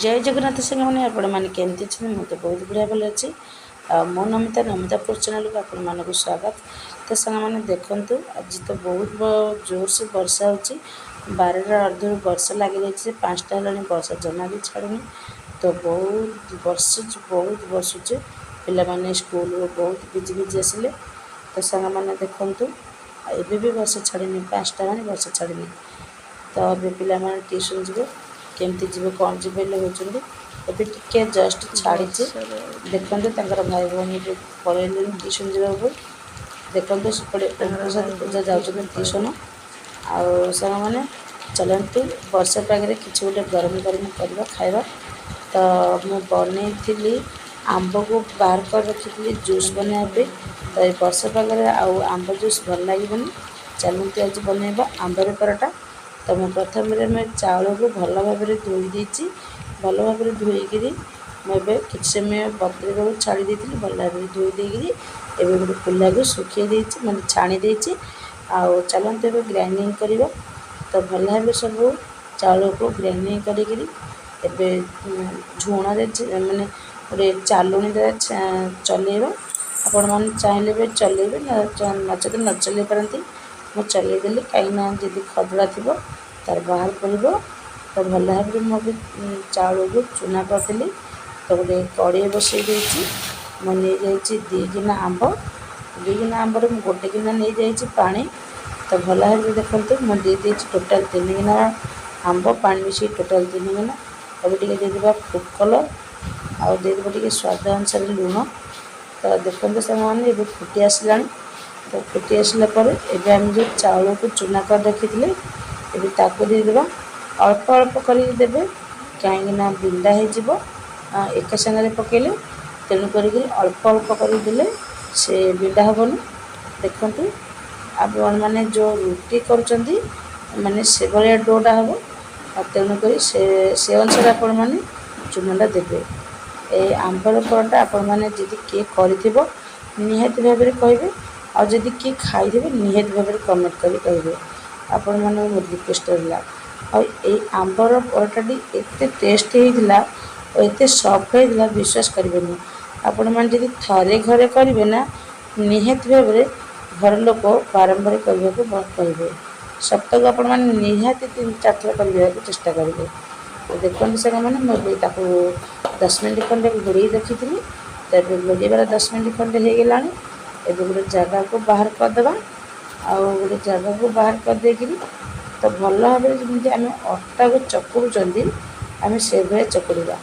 जय जगन्नाथ सागर मैंने आपण मैंने केमती अच्छे मत बहुत बढ़िया भल अच्छी मो नमिता नमितापुर चैनल को आपण मानक स्वागत। तो साग मैंने देखूँ आज तो बहुत जोर से वर्षा हो 12टा अर्धर वर्षा लग रही 5टा है वर्षा जमा भी छाड़ूनी। तो बहुत बर्षुचे पे स्कूल बहुत भिजी भिजी आसिले। तो साग मैंने देखूँ एबी भी वर्षा छाड़नी 5टा वर्षा छाड़नी। तो अभी पे ट्यूशन जी केमती जी कौन जी होती एबी टिके जस्ट छाड़ी देखते भाई भौणी पलैले ट्यूशन जावाक देखते सेपटे प्रसाद पूजा जाऊँ ट्यूशन। आउ सारा मैंने चलते वर्षा पागे किसी गोटे गरम गरम करवा खाଇବା। तो मु बनई आंब को बाहर कर रखी जूस बनाइबे। तो ये वर्षा पागे आंब जूस भल लगे चलते आज बनइबा आंबर पराठा। तो मैं प्रथम मैं चाउल को भल भाव धोई देती भल भाव धोईकी मुझे किसी समय बतरे छाड़ी देती भल भाव धोई देगी एवं गोटे कुल्ला को सुखे देती मैंने छाणी देती। आउ चलते ए ग्राइंडिंग करवा। तो भल भाव सब चाउल को ग्राइंडिंग करी झुण माने गोटे चालुणी चलेबा आपण मैंने चाहिए भी चलेबे नचेत न चल पारती मुझे चलदेली कहीं जी खदड़ा थी तार बाहर पड़ो। तो भल भाव मुझे चाउल को चूना करदेली। तो गोटे कड़े बसई मुझे नहीं 2 गिना आंब 2 गिना आंबर मुझे गोटे गिना नहीं जाइए पानी। तो भल भाव देखते मुझे दे टोटाल 3 गिना आंब पानी मिसे टोटाल 3 गिना। अभी टे देदेबा फूड कलर आउ देदेबा टे स्वाद अनुसार लुण। तो देखते से फुटी आसला। तो फुटी आसला एवं जो चाउल को चूना कर रखी थे ताको देदेबा अल्प अल्प करदे कहीं बिंडा हो एक सागर पकेले तेणुक अल्प अल्प करदे से बिंडा हेनी। देखु आपण मैंने जो रुटी करुँच माने से भाया डोटा हम तेणुक से अनुसार आपण मैंने चूनाटा देवे। ए आंबर पराठा आपण मैंने जदि किए कर निहाती भाव में कहे और जदि किए खाई निहाती भाव में कमेंट कर कहे आपण मैंने मोर रिक्वेस्ट रहा। और आंबर पराठाटी एत टेस्ट होता और एत सफ्ट होता विश्वास करेंगे आपण मैंने जदि थे घरे करेंगे ना निहाती भाव में घर लोक बारंबार करने को कहे सप्ताह आपण मैंने निहाती 3-4 थर करने को चेष्टा करेंगे। तो देखते सारे मैंने मुझे 10 मिनट खंडे घोड़े रखी थी। तो घोड़े 10 मिनट खंडे हो गला गोटे जगह को बाहर करदे आउ गोटे जगह को बाहर कर देगी। तो भल भाव जमी आम अटा को चकुड़ुंट आम से भाया चकुड़ा।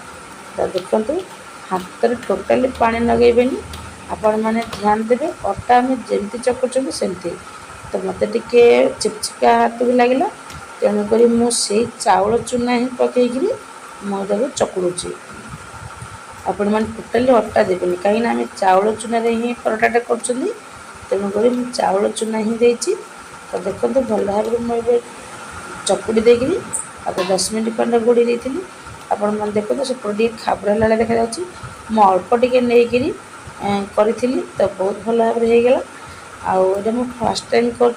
तो देखते हाथ में टोटाली पानी लगेबे आपण मैंने ध्यान देवे अटा आम जमी चकुड़ सेमती। तो मत टे चिपचिका हाथ भी लगे तेणुक मुझे चाउल चूना ही पकईकि मुझे चकुड़ी आपण मैंने टोटाली अटा देवेनि कहीं आम चाउल चूना ही पराठाटा कर तेणुक चाउल चूना ही देती। तो देखते भल भाव मुझे चकुड़ी देगी आपको 10 मिनट खंडे घोड़ी देती आपण मैंने देखते से खाबरा देखा मु अल्प टे नहीं करी। तो बहुत भल भाव होगला आउ मु फर्स्ट टाइम कर।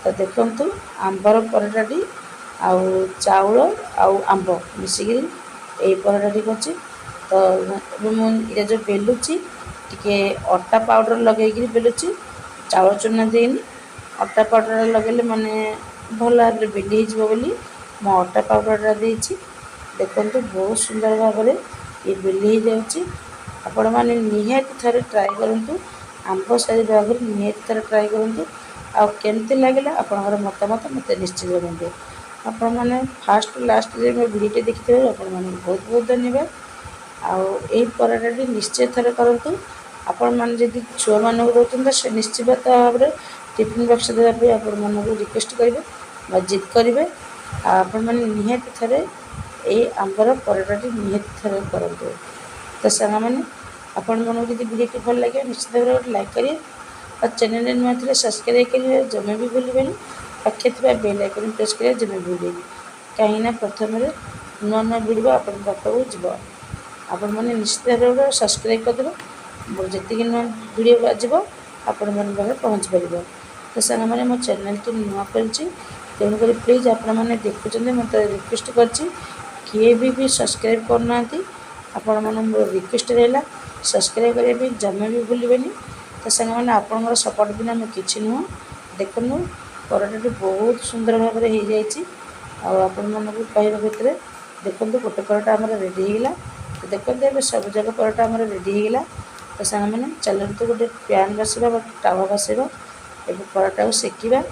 तो देखु आंबर पराठाटी आउ चाउल आउ आंब मिसिकी यही पराठाटी कर। तो मुझे जो बेलुची टे अटा पाउडर लगे बेलुची चाउल चूना देनी अटा पाउडर लगे मैंने भल भाव बेली बोली मो अटा पाउडर देती। देखो बहुत सुंदर भाव में ये बेली जाऊँगी आपण मैंने निहाती थे ट्राए करूँ आंब साइज भाग निहाती थे ट्राए करूँ आमती लगे आपंकर मतामत मत निश्चित जनाइए। आपण मैंने फास्ट लास्ट भिडियो देखी आपण मैंने बहुत बहुत धन्यवाद। आई पराठाटी निश्चय थे करूँ आपण मैंने जब छुआ मानक दौरान से निश्चित भाव में टिफिन बक्स देवाई आपण मानक रिक्वेस्ट करेंगे जिद करेंगे आपण मैंने निहाती थे ये आंबर पराठाटी निहाती थे करूँ। तो साग मैंने आपण मन जब वीडियो भल लगे निश्चित भाव गोटे लाइक करेंगे और चैनल नुआ थे सब्सक्राइब करेंगे जमे भी भूलें पाखे बेल आइकन प्रेस करेंगे जमे भी भूलें कहीं प्रथम नुआ नुआ वीडियो आपण पाखक जीव आपण मैंने निश्चित भाव सब्सक्राइब करदे मोर जी नुआ वीडियो बाजब आपण मन पाखे पहुँच पार। तो साग मैंने मो चैनल टी नुआ कर तेणुक प्लीज आपण मैंने देखुं मत रिक्वेस्ट कर किए भी सब्सक्राइब करना आपण मोर रिक्वेस्ट रहा सब्सक्राइब करने जमा भी भूलें। तो सांग मैंने आपंकर सपोर्ट बिना मैं किसी नुह देखूँ पराटाटी बहुत सुंदर भाव में हो जाए आपण मानक कहवा भितर देखो गोटे पराटा आम रेडी होगा। तो देखो ये सब जगह पराटा आम रेडी होगा। तो सांग मैंने चलते गोटे पैन बसवा टावा बसवा ए पराटा को सेकिवा।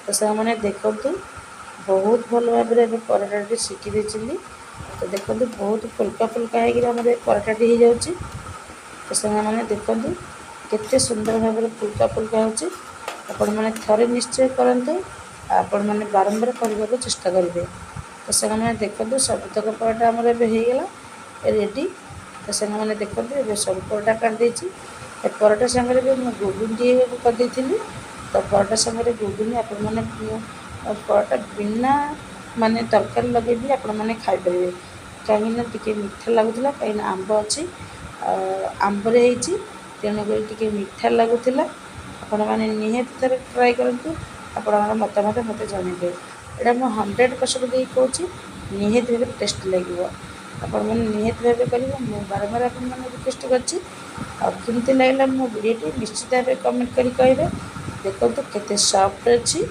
तो सांग मैंने देखु बहुत भल भाव में पराटाटी सेकी देती। तो देखो बहुत फुल्का फुल्का हो पराटाटी हो जाऊँगी। तो सांग मैंने देखु केते सुंदर भाव में फुल्का फुल्का हो आपण मैंने थरे निश्चय करते आपण मैंने बारंबार करने को चेष्टा करेंगे। तो सांग मैंने देखो सबतक पराटा आमर एगला रेडी। तो सांग मैंने देखो ये सब पराटा काटिदेची पराटा सांगे भी मुझे गुगुनी करदी। तो पराटा सांगे गुगुनी आपण मैंने पराटा बिना माने तरकारी लगे भी आपण मैंने खाईपर कहीं टी मीठा लगुला कहीं आंब अच्छी आंबर हो तेणुक मीठा लगुला। आपण मैंने निहाती थोड़े ट्राए करूँ आपण मतामत मत जनइबे। यहाँ मुझे 100% दे कौची निहाती भाव टेस्ट लगे आपण मैंने निहाती भाव करेंगे। बारंबार आपण मैंने रिक्वेस्ट करमती लगला मो वीडियो निश्चित भाव कमेंट कर कहे। देखो केते सॉफ्ट अच्छी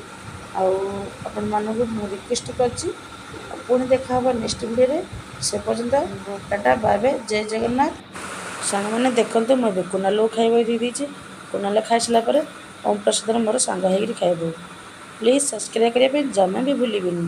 आपण मानक मु रिक्वेस्ट कर देखा नेक्स्ट वीडियो से पर्यंत टाटा बाय बाय जय जगन्नाथ। सांग मैंने देखते मुझे कुनाल खाଇବା ଦେଇଛି कुनाल खाई सारापर ओम प्रसाद मोर सांग होकर खाइबू। प्लीज सब्सक्राइब करने जमा भी भूलिए।